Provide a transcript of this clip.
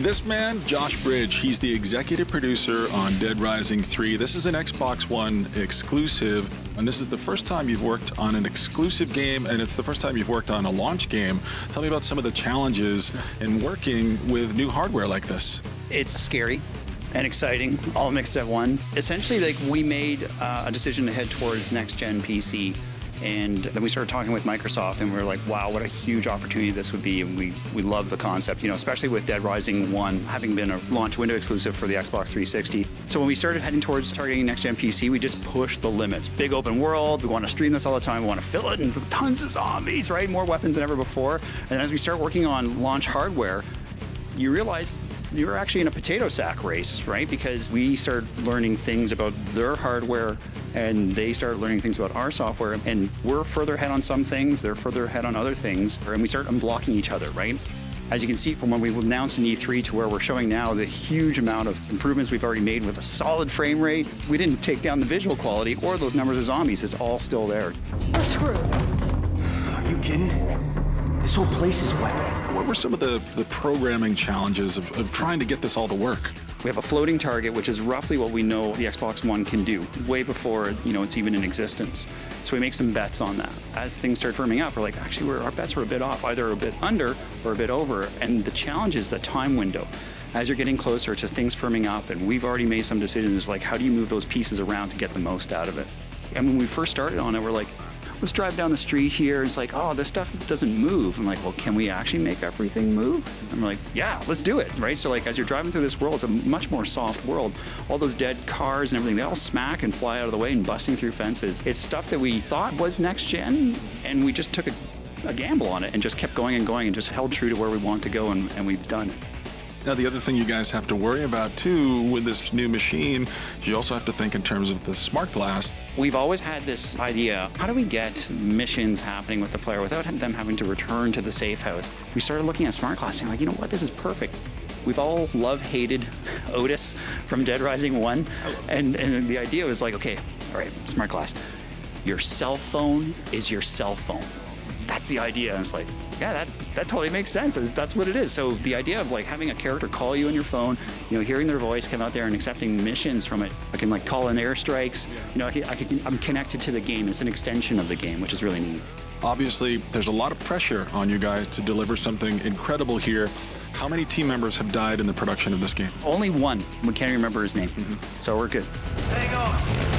This man, Josh Bridge, he's the executive producer on Dead Rising 3. This is an Xbox One exclusive, and this is the first time you've worked on an exclusive game, and it's the first time you've worked on a launch game. Tell me about some of the challenges in working with new hardware like this. It's scary and exciting, all mixed at one. Essentially, we made a decision to head towards next-gen PC, and then we started talking with Microsoft, and we were like, wow, what a huge opportunity this would be, and we love the concept, especially with Dead Rising 1 having been a launch window exclusive for the Xbox 360. So when we started heading towards targeting next-gen PC, we just pushed the limits. Big open world, we want to stream this all the time, we want to fill it in with tons of zombies, right? More weapons than ever before. And then as we start working on launch hardware, you realize you're actually in a potato sack race, right? Because we started learning things about their hardware, and they started learning things about our software, and we're further ahead on some things, they're further ahead on other things, and we start unblocking each other, right? As you can see from when we announced in E3 to where we're showing now, the huge amount of improvements we've already made with a solid frame rate. We didn't take down the visual quality or those numbers of zombies, it's all still there. We're screwed. Are you kidding? This whole place is wet. What were some of the programming challenges of trying to get this all to work? We have a floating target, which is roughly what we know the Xbox One can do, way before it's even in existence. So we make some bets on that. As things start firming up, we're like, actually, our bets were a bit off, either a bit under or a bit over. And the challenge is the time window. As you're getting closer to things firming up, and we've already made some decisions, like how do you move those pieces around to get the most out of it? And when we first started on it, we're like, let's drive down the street here. It's like, oh, this stuff doesn't move. I'm like, well, can we actually make everything move? I'm like, yeah, let's do it, right? So as you're driving through this world, it's a much more soft world. All those dead cars and everything, they all smack and fly out of the way and busting through fences. It's stuff that we thought was next gen, and we just took a gamble on it and just kept going and going and just held true to where we want to go, and we've done it. Now, the other thing you guys have to worry about, too, with this new machine, you also have to think in terms of the smart glass. We've always had this idea, how do we get missions happening with the player without them having to return to the safe house? We started looking at smart glass and like, you know what, this is perfect. We've all love-hated Otis from Dead Rising 1, and the idea was like, okay, all right, smart glass. Your cell phone is your cell phone. That's the idea. And it's like, yeah, that totally makes sense. That's what it is. So the idea of having a character call you on your phone, hearing their voice, come out there and accepting missions from it. I can call in airstrikes. I'm connected to the game. It's an extension of the game, which is really neat. Obviously, there's a lot of pressure on you guys to deliver something incredible here. How many team members have died in the production of this game? Only one. We can't remember his name. So we're good. Hang on.